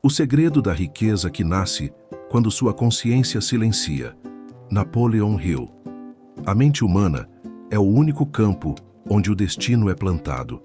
O segredo da riqueza que nasce quando sua consciência silencia. Napoleon Hill. A mente humana é o único campo onde o destino é plantado.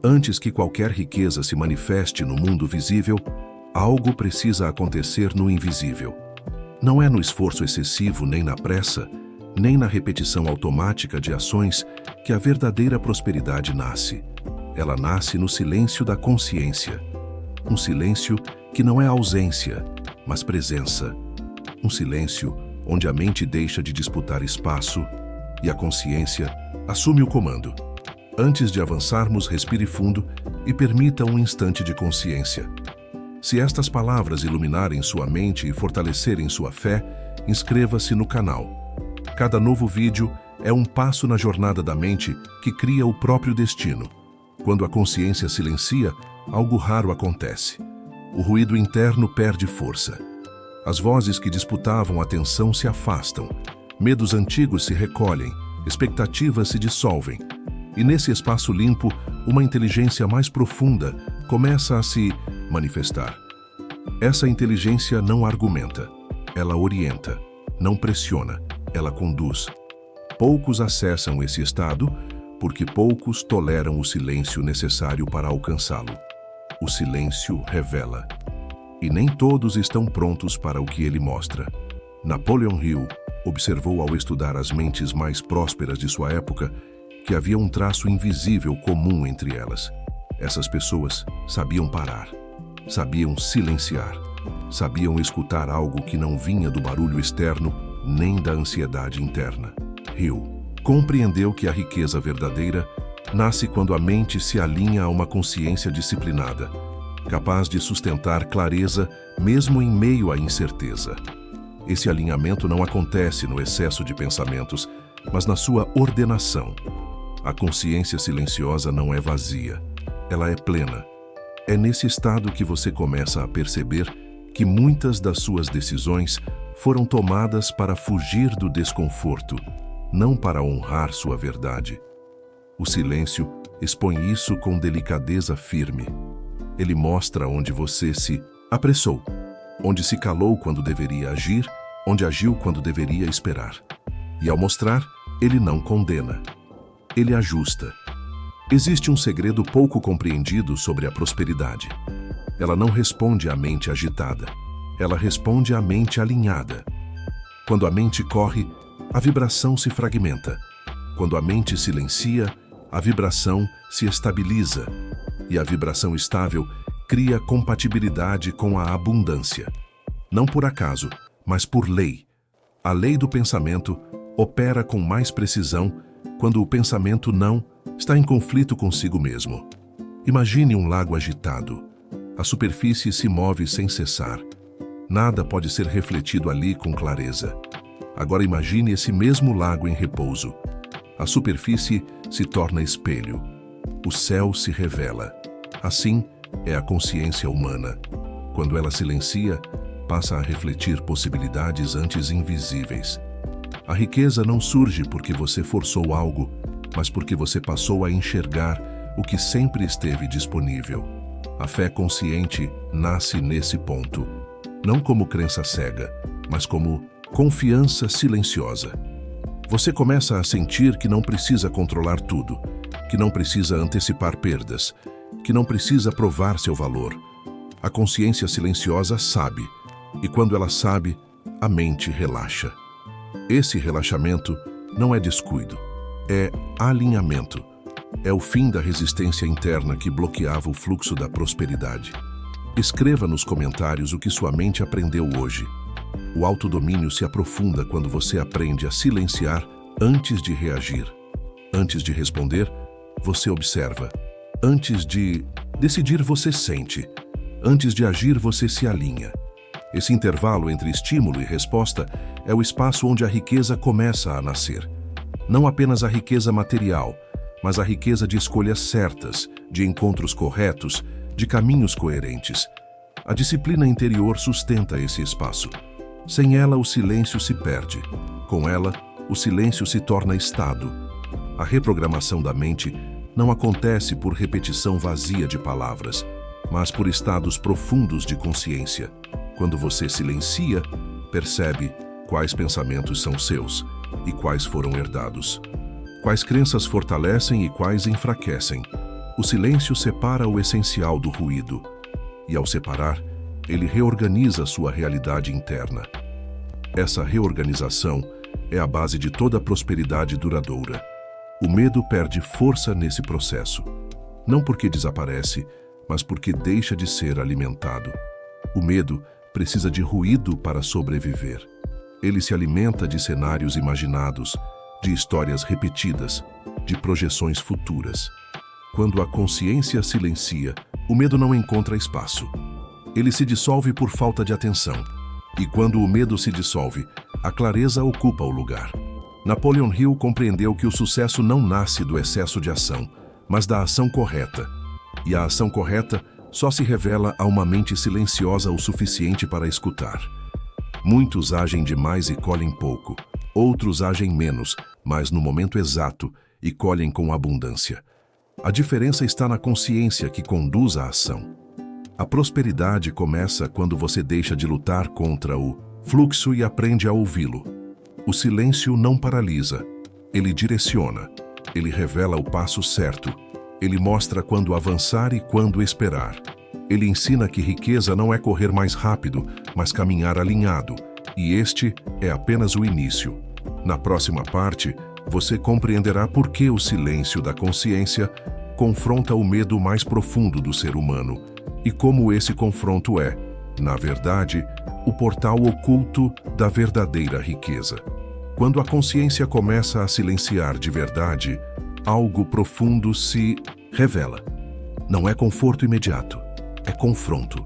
Antes que qualquer riqueza se manifeste no mundo visível, algo precisa acontecer no invisível. Não é no esforço excessivo, nem na pressa, nem na repetição automática de ações que a verdadeira prosperidade nasce. Ela nasce no silêncio da consciência. Um silêncio que não é ausência, mas presença. Um silêncio onde a mente deixa de disputar espaço e a consciência assume o comando. Antes de avançarmos, respire fundo e permita um instante de consciência. Se estas palavras iluminarem sua mente e fortalecerem sua fé, inscreva-se no canal. Cada novo vídeo é um passo na jornada da mente que cria o próprio destino. Quando a consciência silencia, algo raro acontece. O ruído interno perde força. As vozes que disputavam atenção se afastam. Medos antigos se recolhem, expectativas se dissolvem. E nesse espaço limpo, uma inteligência mais profunda começa a se manifestar. Essa inteligência não argumenta, ela orienta, não pressiona, ela conduz. Poucos acessam esse estado porque poucos toleram o silêncio necessário para alcançá-lo. O silêncio revela. E nem todos estão prontos para o que ele mostra. Napoleon Hill observou ao estudar as mentes mais prósperas de sua época que havia um traço invisível comum entre elas. Essas pessoas sabiam parar, sabiam silenciar, sabiam escutar algo que não vinha do barulho externo nem da ansiedade interna. Hill compreendeu que a riqueza verdadeira nasce quando a mente se alinha a uma consciência disciplinada, capaz de sustentar clareza mesmo em meio à incerteza. Esse alinhamento não acontece no excesso de pensamentos, mas na sua ordenação. A consciência silenciosa não é vazia, ela é plena. É nesse estado que você começa a perceber que muitas das suas decisões foram tomadas para fugir do desconforto, não para honrar sua verdade. O silêncio expõe isso com delicadeza firme. Ele mostra onde você se apressou, onde se calou quando deveria agir, onde agiu quando deveria esperar. E ao mostrar, ele não condena. Ele ajusta. Existe um segredo pouco compreendido sobre a prosperidade. Ela não responde à mente agitada. Ela responde à mente alinhada. Quando a mente corre, a vibração se fragmenta. Quando a mente silencia, a vibração se estabiliza. E a vibração estável cria compatibilidade com a abundância. Não por acaso, mas por lei. A lei do pensamento opera com mais precisão quando o pensamento não está em conflito consigo mesmo. Imagine um lago agitado. A superfície se move sem cessar. Nada pode ser refletido ali com clareza. Agora imagine esse mesmo lago em repouso. A superfície se torna espelho. O céu se revela. Assim é a consciência humana. Quando ela silencia, passa a refletir possibilidades antes invisíveis. A riqueza não surge porque você forçou algo, mas porque você passou a enxergar o que sempre esteve disponível. A fé consciente nasce nesse ponto, não como crença cega, mas como confiança silenciosa. Você começa a sentir que não precisa controlar tudo, que não precisa antecipar perdas, que não precisa provar seu valor. A consciência silenciosa sabe, e quando ela sabe, a mente relaxa. Esse relaxamento não é descuido, é alinhamento. É o fim da resistência interna que bloqueava o fluxo da prosperidade. Escreva nos comentários o que sua mente aprendeu hoje. O autodomínio se aprofunda quando você aprende a silenciar antes de reagir. Antes de responder, você observa. Antes de decidir, você sente. Antes de agir, você se alinha. Esse intervalo entre estímulo e resposta é o espaço onde a riqueza começa a nascer. Não apenas a riqueza material, mas a riqueza de escolhas certas, de encontros corretos, de caminhos coerentes. A disciplina interior sustenta esse espaço. Sem ela, o silêncio se perde. Com ela, o silêncio se torna estado. A reprogramação da mente não acontece por repetição vazia de palavras, mas por estados profundos de consciência. Quando você silencia, percebe quais pensamentos são seus e quais foram herdados. Quais crenças fortalecem e quais enfraquecem. O silêncio separa o essencial do ruído. E ao separar, ele reorganiza sua realidade interna. Essa reorganização é a base de toda prosperidade duradoura. O medo perde força nesse processo. Não porque desaparece, mas porque deixa de ser alimentado. O medo precisa de ruído para sobreviver. Ele se alimenta de cenários imaginados, de histórias repetidas, de projeções futuras. Quando a consciência silencia, o medo não encontra espaço. Ele se dissolve por falta de atenção. E quando o medo se dissolve, a clareza ocupa o lugar. Napoleon Hill compreendeu que o sucesso não nasce do excesso de ação, mas da ação correta. E a ação correta só se revela a uma mente silenciosa o suficiente para escutar. Muitos agem demais e colhem pouco. Outros agem menos, mas no momento exato, e colhem com abundância. A diferença está na consciência que conduz à ação. A prosperidade começa quando você deixa de lutar contra o fluxo e aprende a ouvi-lo. O silêncio não paralisa, ele direciona, ele revela o passo certo, ele mostra quando avançar e quando esperar. Ele ensina que riqueza não é correr mais rápido, mas caminhar alinhado, e este é apenas o início. Na próxima parte, você compreenderá por que o silêncio da consciência confronta o medo mais profundo do ser humano e como esse confronto é, na verdade, o portal oculto da verdadeira riqueza. Quando a consciência começa a silenciar de verdade, algo profundo se revela. Não é conforto imediato, é confronto.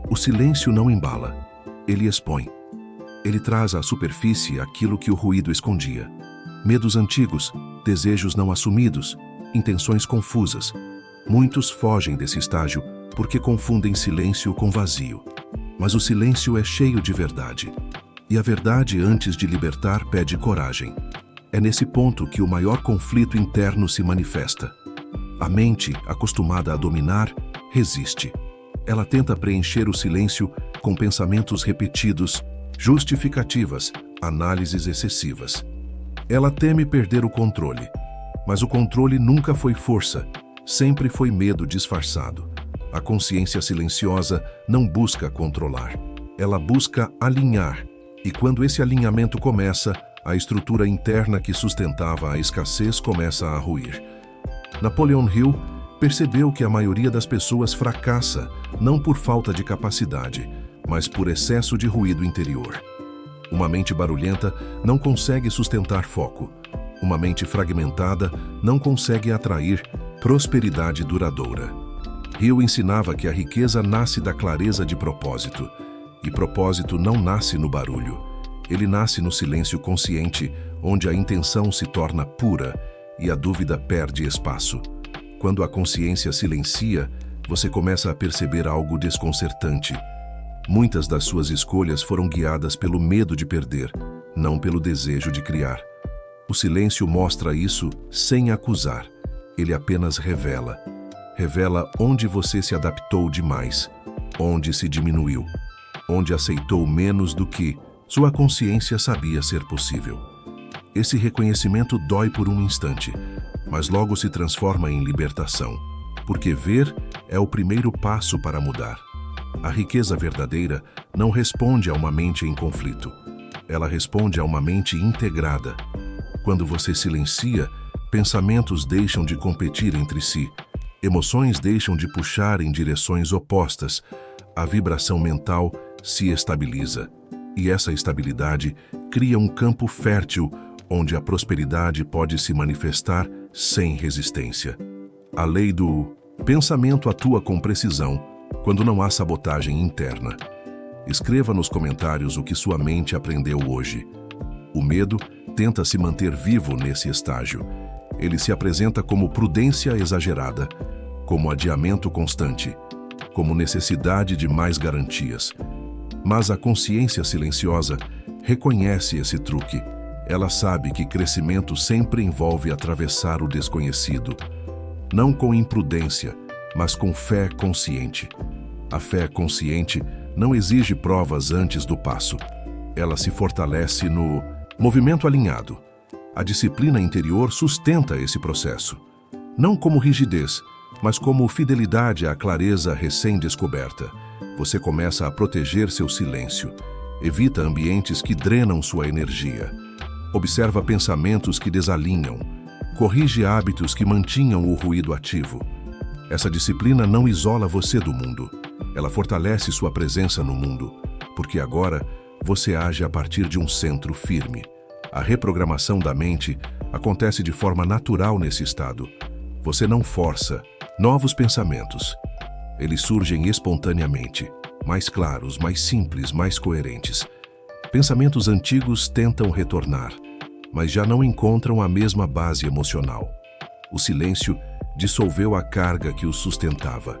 O silêncio não embala, ele expõe. Ele traz à superfície aquilo que o ruído escondia. Medos antigos, desejos não assumidos, intenções confusas. Muitos fogem desse estágio porque confundem silêncio com vazio. Mas o silêncio é cheio de verdade. E a verdade, antes de libertar, pede coragem. É nesse ponto que o maior conflito interno se manifesta. A mente, acostumada a dominar, resiste. Ela tenta preencher o silêncio com pensamentos repetidos, justificativas, análises excessivas. Ela teme perder o controle. Mas o controle nunca foi força, sempre foi medo disfarçado. A consciência silenciosa não busca controlar, ela busca alinhar. E quando esse alinhamento começa, a estrutura interna que sustentava a escassez começa a ruir. Napoleon Hill percebeu que a maioria das pessoas fracassa, não por falta de capacidade, mas por excesso de ruído interior. Uma mente barulhenta não consegue sustentar foco. Uma mente fragmentada não consegue atrair prosperidade duradoura. Hill ensinava que a riqueza nasce da clareza de propósito. E propósito não nasce no barulho. Ele nasce no silêncio consciente, onde a intenção se torna pura e a dúvida perde espaço. Quando a consciência silencia, você começa a perceber algo desconcertante. Muitas das suas escolhas foram guiadas pelo medo de perder, não pelo desejo de criar. O silêncio mostra isso sem acusar. Ele apenas revela. Revela onde você se adaptou demais, onde se diminuiu, onde aceitou menos do que sua consciência sabia ser possível. Esse reconhecimento dói por um instante, mas logo se transforma em libertação, porque ver é o primeiro passo para mudar. A riqueza verdadeira não responde a uma mente em conflito. Ela responde a uma mente integrada. Quando você silencia, pensamentos deixam de competir entre si, emoções deixam de puxar em direções opostas, a vibração mental se estabiliza. E essa estabilidade cria um campo fértil onde a prosperidade pode se manifestar sem resistência. A lei do pensamento atua com precisão quando não há sabotagem interna. Escreva nos comentários o que sua mente aprendeu hoje. O medo tenta se manter vivo nesse estágio. Ele se apresenta como prudência exagerada, como adiamento constante, como necessidade de mais garantias. Mas a consciência silenciosa reconhece esse truque. Ela sabe que crescimento sempre envolve atravessar o desconhecido, não com imprudência, mas com fé consciente. A fé consciente não exige provas antes do passo. Ela se fortalece no movimento alinhado. A disciplina interior sustenta esse processo, não como rigidez, mas como fidelidade à clareza recém-descoberta. Você começa a proteger seu silêncio, evita ambientes que drenam sua energia, observa pensamentos que desalinham, corrige hábitos que mantinham o ruído ativo. Essa disciplina não isola você do mundo, ela fortalece sua presença no mundo, porque agora você age a partir de um centro firme. A reprogramação da mente acontece de forma natural nesse estado. Você não força novos pensamentos. Eles surgem espontaneamente, mais claros, mais simples, mais coerentes. Pensamentos antigos tentam retornar, mas já não encontram a mesma base emocional. O silêncio dissolveu a carga que os sustentava.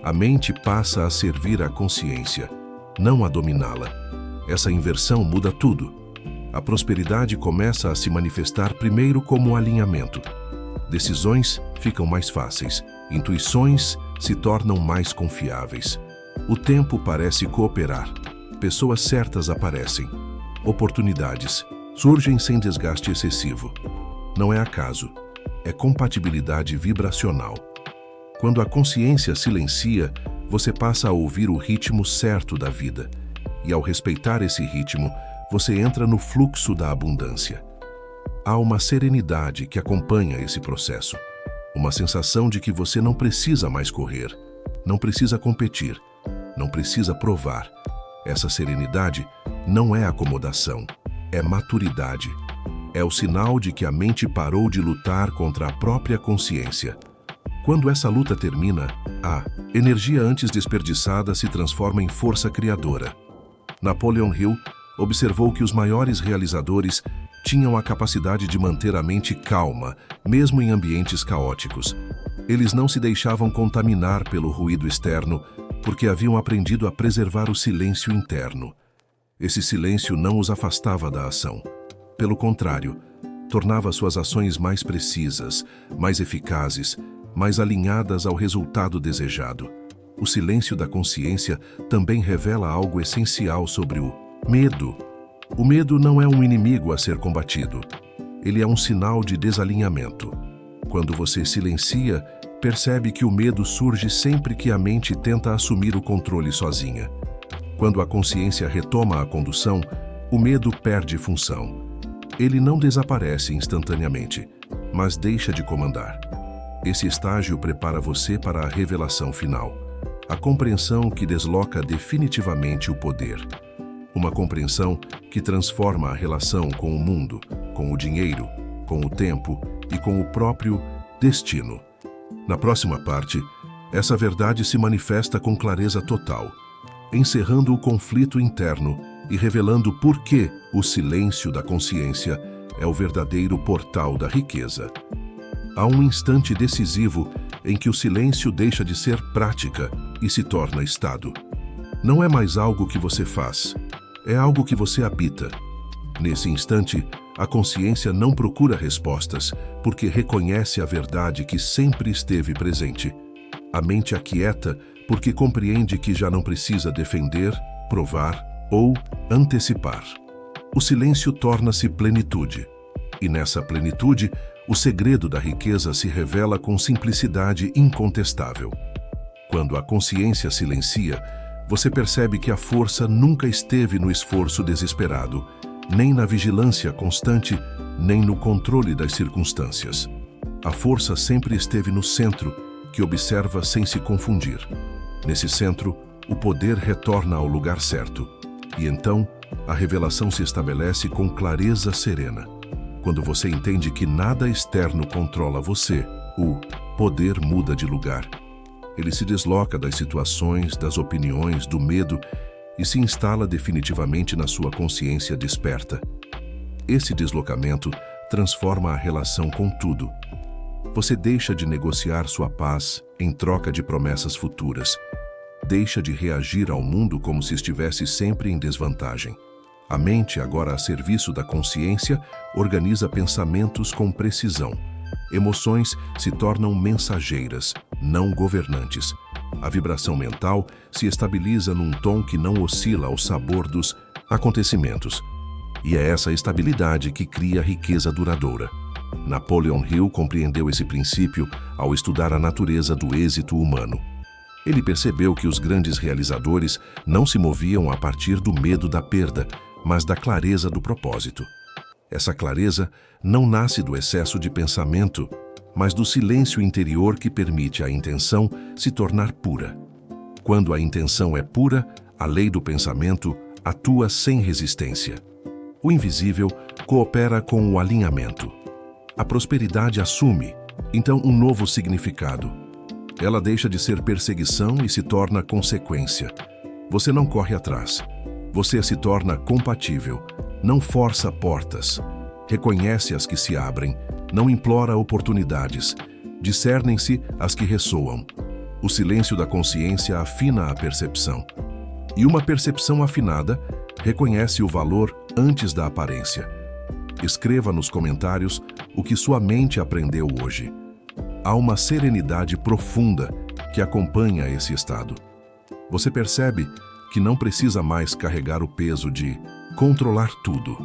A mente passa a servir à consciência, não a dominá-la. Essa inversão muda tudo. A prosperidade começa a se manifestar primeiro como alinhamento. Decisões ficam mais fáceis, intuições se tornam mais confiáveis. O tempo parece cooperar, pessoas certas aparecem, oportunidades surgem sem desgaste excessivo. Não é acaso, é compatibilidade vibracional. Quando a consciência silencia, você passa a ouvir o ritmo certo da vida. E ao respeitar esse ritmo, você entra no fluxo da abundância. Há uma serenidade que acompanha esse processo. Uma sensação de que você não precisa mais correr, não precisa competir, não precisa provar. Essa serenidade não é acomodação, é maturidade. É o sinal de que a mente parou de lutar contra a própria consciência. Quando essa luta termina, a energia antes desperdiçada se transforma em força criadora. Napoleon Hill observou que os maiores realizadores tinham a capacidade de manter a mente calma, mesmo em ambientes caóticos. Eles não se deixavam contaminar pelo ruído externo, porque haviam aprendido a preservar o silêncio interno. Esse silêncio não os afastava da ação. Pelo contrário, tornava suas ações mais precisas, mais eficazes, mais alinhadas ao resultado desejado. O silêncio da consciência também revela algo essencial sobre o medo. O medo não é um inimigo a ser combatido. Ele é um sinal de desalinhamento. Quando você silencia, percebe que o medo surge sempre que a mente tenta assumir o controle sozinha. Quando a consciência retoma a condução, o medo perde função. Ele não desaparece instantaneamente, mas deixa de comandar. Esse estágio prepara você para a revelação final, a compreensão que desloca definitivamente o poder. Uma compreensão que transforma a relação com o mundo, com o dinheiro, com o tempo e com o próprio destino. Na próxima parte, essa verdade se manifesta com clareza total, encerrando o conflito interno e revelando por que o silêncio da consciência é o verdadeiro portal da riqueza. Há um instante decisivo em que o silêncio deixa de ser prática e se torna estado. Não é mais algo que você faz, é algo que você habita. Nesse instante, a consciência não procura respostas, porque reconhece a verdade que sempre esteve presente. A mente aquieta porque compreende que já não precisa defender, provar ou antecipar. O silêncio torna-se plenitude. E nessa plenitude, o segredo da riqueza se revela com simplicidade incontestável. Quando a consciência silencia, você percebe que a força nunca esteve no esforço desesperado, nem na vigilância constante, nem no controle das circunstâncias. A força sempre esteve no centro, que observa sem se confundir. Nesse centro, o poder retorna ao lugar certo. E então, a revelação se estabelece com clareza serena. Quando você entende que nada externo controla você, o poder muda de lugar. Ele se desloca das situações, das opiniões, do medo e se instala definitivamente na sua consciência desperta. Esse deslocamento transforma a relação com tudo. Você deixa de negociar sua paz em troca de promessas futuras. Deixa de reagir ao mundo como se estivesse sempre em desvantagem. A mente, agora a serviço da consciência, organiza pensamentos com precisão. Emoções se tornam mensageiras, não governantes. A vibração mental se estabiliza num tom que não oscila ao sabor dos acontecimentos. E é essa estabilidade que cria riqueza duradoura. Napoleon Hill compreendeu esse princípio ao estudar a natureza do êxito humano. Ele percebeu que os grandes realizadores não se moviam a partir do medo da perda, mas da clareza do propósito. Essa clareza não nasce do excesso de pensamento, mas do silêncio interior que permite à intenção se tornar pura. Quando a intenção é pura, a lei do pensamento atua sem resistência. O invisível coopera com o alinhamento. A prosperidade assume, então, um novo significado. Ela deixa de ser perseguição e se torna consequência. Você não corre atrás. Você se torna compatível. Não força portas. Reconhece as que se abrem. Não implora oportunidades. Discernem-se as que ressoam. O silêncio da consciência afina a percepção. E uma percepção afinada reconhece o valor antes da aparência. Escreva nos comentários o que sua mente aprendeu hoje. Há uma serenidade profunda que acompanha esse estado. Você percebe que não precisa mais carregar o peso de controlar tudo.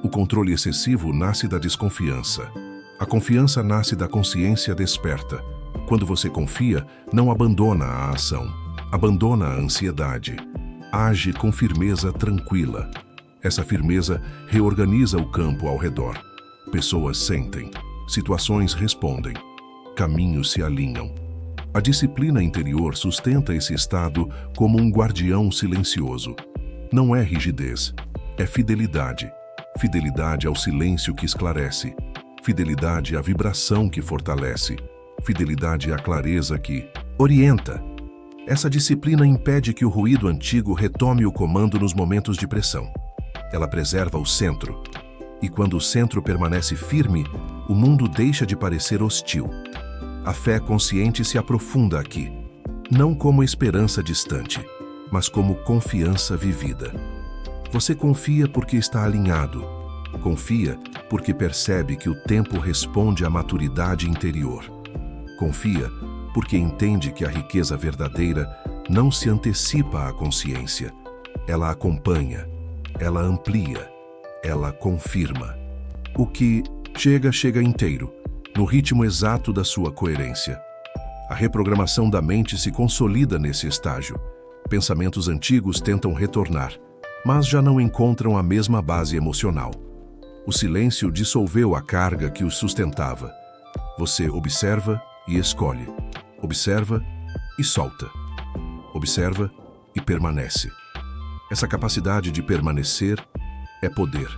O controle excessivo nasce da desconfiança. A confiança nasce da consciência desperta. Quando você confia, não abandona a ação, abandona a ansiedade. Age com firmeza tranquila. Essa firmeza reorganiza o campo ao redor. Pessoas sentem, situações respondem, caminhos se alinham. A disciplina interior sustenta esse estado como um guardião silencioso. Não é rigidez, é fidelidade. Fidelidade ao silêncio que esclarece. Fidelidade à vibração que fortalece. Fidelidade à clareza que orienta. Essa disciplina impede que o ruído antigo retome o comando nos momentos de pressão. Ela preserva o centro. E quando o centro permanece firme, o mundo deixa de parecer hostil. A fé consciente se aprofunda aqui, não como esperança distante, mas como confiança vivida. Você confia porque está alinhado. Confia porque percebe que o tempo responde à maturidade interior. Confia porque entende que a riqueza verdadeira não se antecipa à consciência. Ela acompanha, ela amplia, ela confirma. O que chega, chega inteiro, no ritmo exato da sua coerência. A reprogramação da mente se consolida nesse estágio. Pensamentos antigos tentam retornar, mas já não encontram a mesma base emocional. O silêncio dissolveu a carga que os sustentava. Você observa e escolhe. Observa e solta. Observa e permanece. Essa capacidade de permanecer é poder.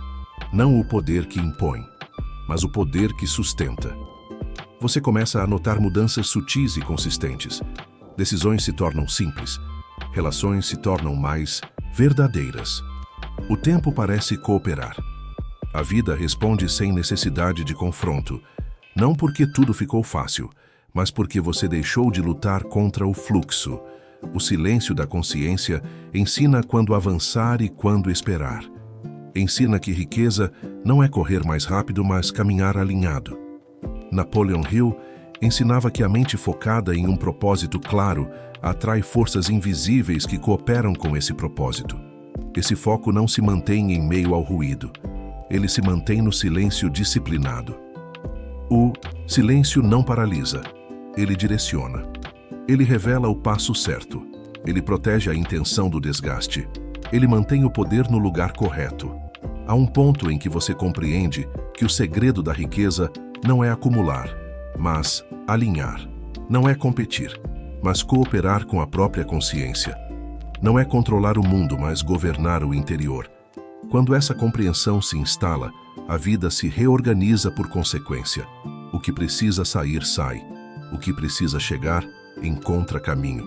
Não o poder que impõe, mas o poder que sustenta. Você começa a notar mudanças sutis e consistentes. Decisões se tornam simples. Relações se tornam mais verdadeiras. O tempo parece cooperar. A vida responde sem necessidade de confronto. Não porque tudo ficou fácil, mas porque você deixou de lutar contra o fluxo. O silêncio da consciência ensina quando avançar e quando esperar. Ensina que riqueza não é correr mais rápido, mas caminhar alinhado. Napoleon Hill ensinava que a mente focada em um propósito claro atrai forças invisíveis que cooperam com esse propósito. Esse foco não se mantém em meio ao ruído. Ele se mantém no silêncio disciplinado. O silêncio não paralisa. Ele direciona. Ele revela o passo certo. Ele protege a intenção do desgaste. Ele mantém o poder no lugar correto. Há um ponto em que você compreende que o segredo da riqueza não é acumular, mas alinhar. Não é competir, mas cooperar com a própria consciência. Não é controlar o mundo, mas governar o interior. Quando essa compreensão se instala, a vida se reorganiza por consequência. O que precisa sair, sai. O que precisa chegar, encontra caminho.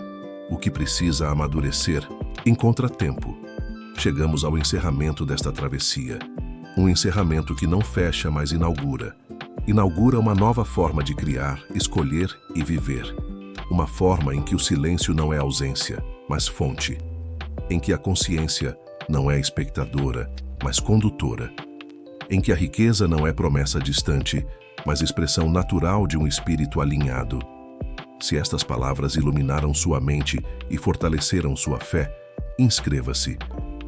O que precisa amadurecer, encontra tempo. Chegamos ao encerramento desta travessia. Um encerramento que não fecha, mas inaugura. Inaugura uma nova forma de criar, escolher e viver. Uma forma em que o silêncio não é ausência, mas fonte. Em que a consciência não é espectadora, mas condutora. Em que a riqueza não é promessa distante, mas expressão natural de um espírito alinhado. Se estas palavras iluminaram sua mente e fortaleceram sua fé, inscreva-se,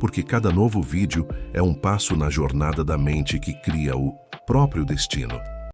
porque cada novo vídeo é um passo na jornada da mente que cria o próprio destino.